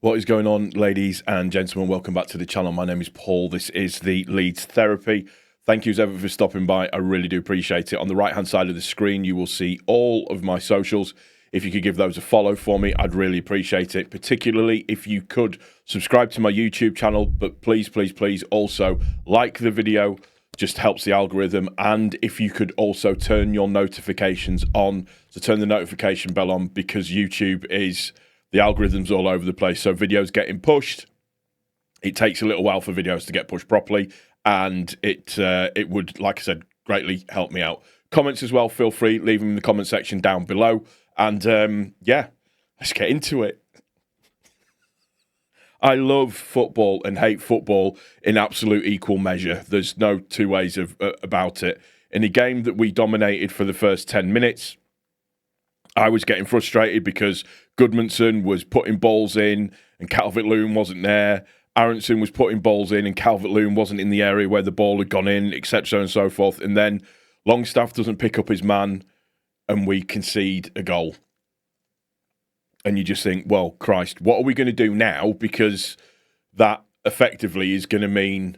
What is going on, ladies and gentlemen? Welcome back to the channel. My name is Paul. This is the Leeds Therapy. Thank you as ever for stopping by. I really do appreciate it. On the right-hand side of the screen, you will see all of my socials. If you could give those a follow for me, I'd really appreciate it. Particularly if you could subscribe to my YouTube channel. But please, please, please also like the video. Just helps the algorithm. And if you could also turn your notifications on. So turn the notification bell on, because YouTube is... the algorithm's all over the place, so videos getting pushed. It takes a little while for videos to get pushed properly, and it would, like I said, greatly help me out. Comments as well, feel free, leave them in the comment section down below. And yeah, let's get into it. I love football and hate football in absolute equal measure. There's no two ways about it. In a game that we dominated for the first 10 minutes, I was getting frustrated because Goodmanson was putting balls in and Calvert-Lewin wasn't there. Aronson was putting balls in and Calvert-Lewin wasn't in the area where the ball had gone in, etc. and so forth. And then Longstaff doesn't pick up his man and we concede a goal. And you just think, well, Christ, what are we going to do now? Because that effectively is going to mean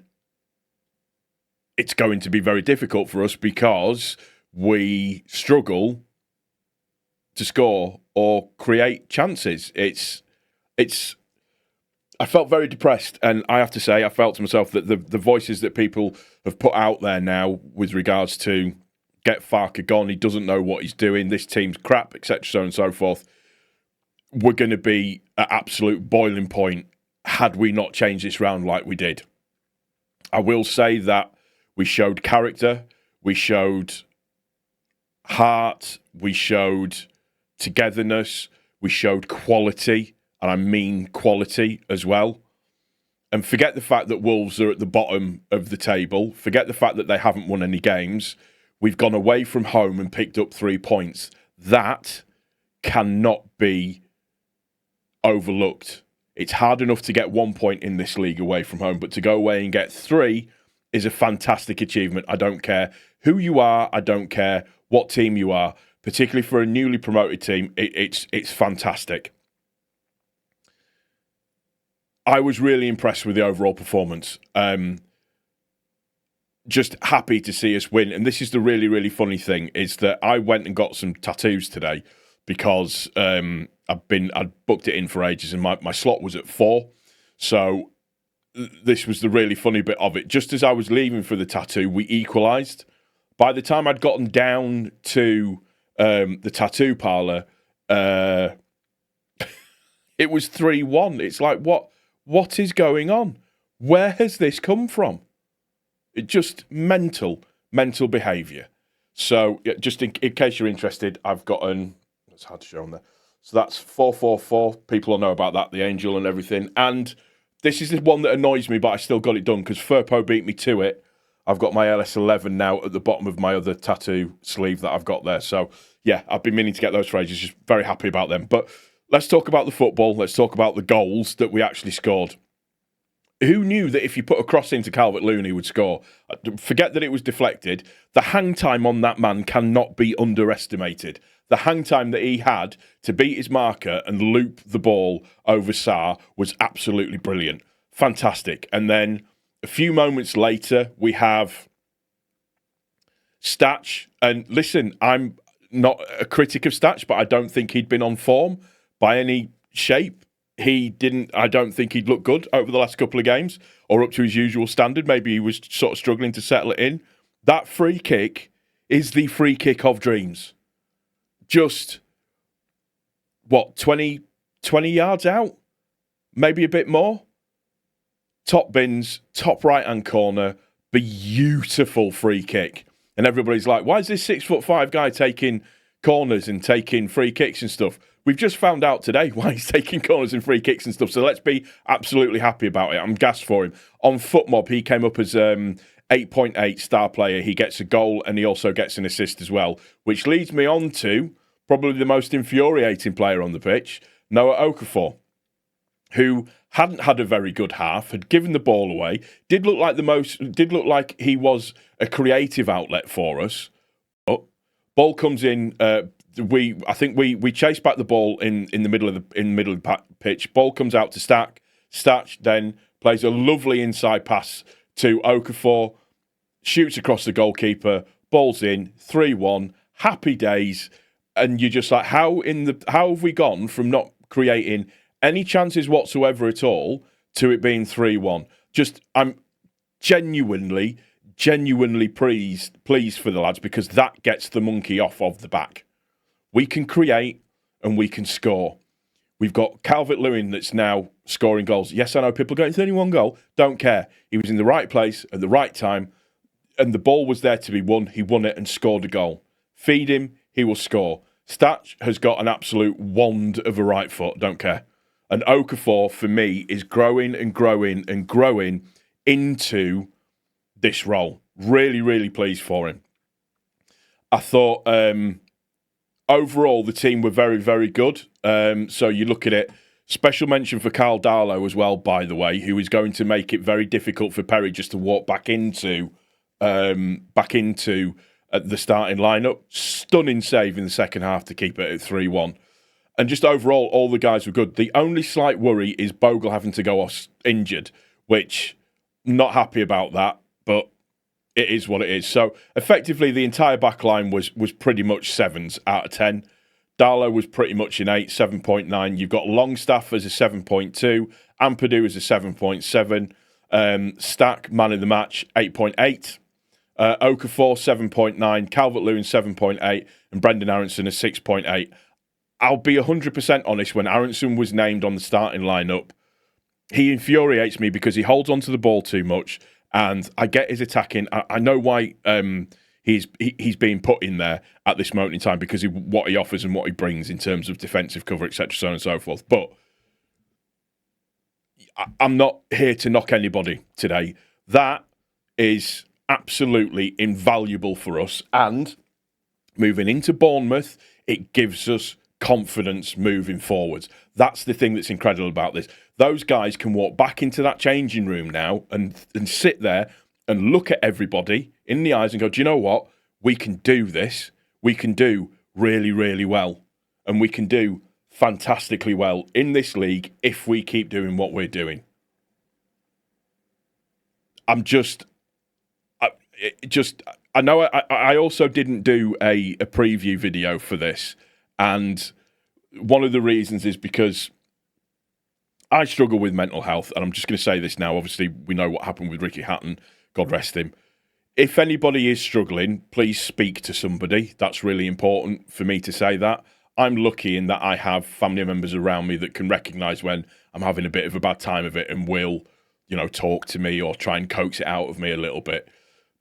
it's going to be very difficult for us, because we struggle to score or create chances. I felt very depressed, and I have to say, I felt to myself that the voices that people have put out there now with regards to get Farker gone, he doesn't know what he's doing, this team's crap, etc. so on and so forth, we're going to be at absolute boiling point had we not changed this round like we did. I will say that we showed character, we showed heart, we showed togetherness, we showed quality, and I mean quality as well. And forget the fact that Wolves are at the bottom of the table, forget the fact that they haven't won any games. We've gone away from home and picked up 3 points. That cannot be overlooked. It's hard enough to get 1 point in this league away from home, but to go away and get 3 is a fantastic achievement. I don't care who you are, I don't care what team you are. Particularly for a newly promoted team, it's fantastic. I was really impressed with the overall performance. Just happy to see us win. And this is the really, really funny thing, is that I went and got some tattoos today because I'd booked it in for ages and my slot was at 4. So this was the really funny bit of it. Just as I was leaving for the tattoo, we equalised. By the time I'd gotten down to the tattoo parlour, it was 3-1. It's like, what is going on? Where has this come from? It just mental behaviour. So just in case you're interested, I've got it's hard to show on there. So that's 444. People will know about that, the angel and everything. And this is the one that annoys me, but I still got it done because Firpo beat me to it. I've got my LS11 now at the bottom of my other tattoo sleeve that I've got there. So, yeah, I've been meaning to get those for ages. Just very happy about them. But let's talk about the football. Let's talk about the goals that we actually scored. Who knew that if you put a cross into Calvert-Lewin, he would score? Forget that it was deflected. The hang time on that man cannot be underestimated. The hang time that he had to beat his marker and loop the ball over Sarr was absolutely brilliant. Fantastic. And then a few moments later, we have Statch. And listen, I'm not a critic of Statch, but I don't think he'd been on form by any shape. I don't think he'd looked good over the last couple of games or up to his usual standard. Maybe he was sort of struggling to settle it in. That free kick is the free kick of dreams. Just, 20 yards out? Maybe a bit more? Top bins, top right-hand corner, beautiful free kick. And everybody's like, why is this 6'5" guy taking corners and taking free kicks and stuff? We've just found out today why he's taking corners and free kicks and stuff. So let's be absolutely happy about it. I'm gassed for him. On FootMob, he came up as 8.8 star player. He gets a goal and he also gets an assist as well, which leads me on to probably the most infuriating player on the pitch, Noah Okafor, who hadn't had a very good half, had given the ball away, did look like he was a creative outlet for us. Ball comes in I think we chase back the ball in the middle of the pitch. Ball comes out to Stack. Stack then plays a lovely inside pass to Okafor, shoots across the goalkeeper, ball's in, 3-1, happy days, and you're just like, how have we gone from not creating any chances whatsoever at all to it being 3-1? I'm genuinely pleased for the lads, because that gets the monkey off of the back. We can create and we can score. We've got Calvert-Lewin that's now scoring goals. Yes, I know people are going, it's only one goal. Don't care. He was in the right place at the right time, and the ball was there to be won. He won it and scored a goal. Feed him, he will score. Statch has got an absolute wand of a right foot. Don't care. And Okafor, for me, is growing and growing and growing into this role. Really, really pleased for him. I thought overall the team were very, very good. So you look at it, special mention for Carl Darlow as well, by the way, who is going to make it very difficult for Perry just to walk back into the starting lineup. Stunning save in the second half to keep it at 3-1. And just overall, all the guys were good. The only slight worry is Bogle having to go off injured, which not happy about that, but it is what it is. So effectively, the entire back line was pretty much 7s out of 10. Darlow was pretty much an 8, 7.9. You've got Longstaff as a 7.2, Ampadu as a 7.7, Stack, man of the match, 8.8, Okafor, 7.9, Calvert-Lewin, 7.8, and Brendan Aronson, a 6.8. I'll be 100% honest, when Aronson was named on the starting lineup, he infuriates me because he holds onto the ball too much, and I get his attacking. I know why he's being put in there at this moment in time, because what he offers and what he brings in terms of defensive cover, etc., so on and so forth. But I'm not here to knock anybody today. That is absolutely invaluable for us, and moving into Bournemouth, it gives us confidence moving forwards. That's the thing that's incredible about this. Those guys can walk back into that changing room now and sit there and look at everybody in the eyes and go, do you know what? We can do this. We can do really, really well. And we can do fantastically well in this league if we keep doing what we're doing. I know I also didn't do a preview video for this. And one of the reasons is because I struggle with mental health. And I'm just going to say this now. Obviously, we know what happened with Ricky Hatton. God rest him. If anybody is struggling, please speak to somebody. That's really important for me to say that. I'm lucky in that I have family members around me that can recognise when I'm having a bit of a bad time of it and will, talk to me or try and coax it out of me a little bit.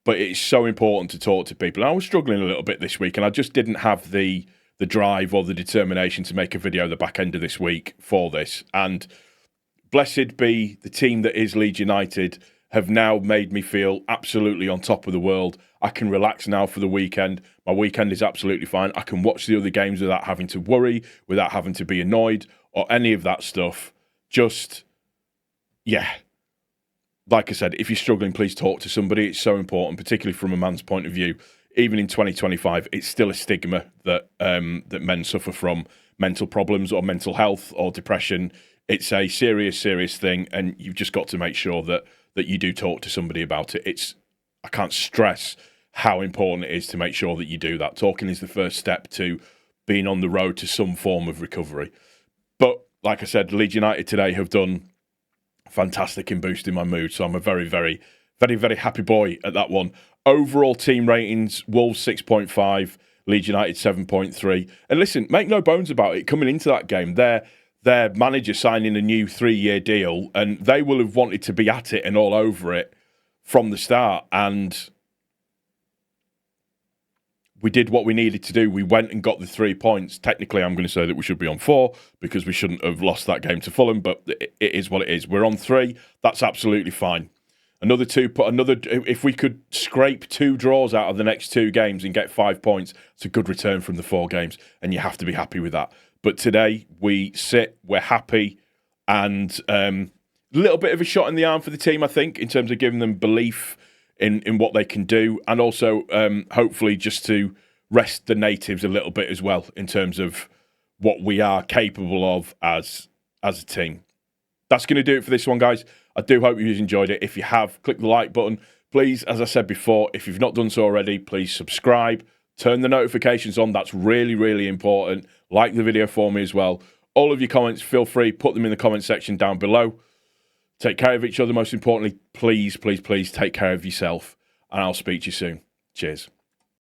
But it's so important to talk to people. And I was struggling a little bit this week, and I just didn't have the drive or the determination to make a video the back end of this week for this. And blessed be the team that is Leeds United, have now made me feel absolutely on top of the world. I can relax now for the weekend. My weekend is absolutely fine. I can watch the other games without having to worry, without having to be annoyed or any of that stuff. Just, yeah. Like I said, if you're struggling, please talk to somebody. It's so important, particularly from a man's point of view. Even in 2025, it's still a stigma that that men suffer from mental problems or mental health or depression. It's a serious, serious thing, and you've just got to make sure that you do talk to somebody about it. I can't stress how important it is to make sure that you do that. Talking is the first step to being on the road to some form of recovery. But like I said, Leeds United today have done fantastic in boosting my mood, so I'm a very, very, very, very happy boy at that one. Overall team ratings, Wolves 6.5, Leeds United 7.3. And listen, make no bones about it, coming into that game, their manager signing a new 3-year deal, and they will have wanted to be at it and all over it from the start. And we did what we needed to do. We went and got the 3 points. Technically, I'm going to say that we should be on 4 because we shouldn't have lost that game to Fulham, but it is what it is. We're on 3. That's absolutely fine. If we could scrape 2 draws out of the next 2 games and get 5 points, it's a good return from the 4 games, and you have to be happy with that. But today, we're happy, and a little bit of a shot in the arm for the team, I think, in terms of giving them belief in what they can do, and also hopefully just to rest the natives a little bit as well in terms of what we are capable of as a team. That's going to do it for this one, guys. I do hope you've enjoyed it. If you have, click the like button. Please, as I said before, if you've not done so already, please subscribe. Turn the notifications on. That's really, really important. Like the video for me as well. All of your comments, feel free, put them in the comment section down below. Take care of each other. Most importantly, please, please, please take care of yourself. And I'll speak to you soon. Cheers.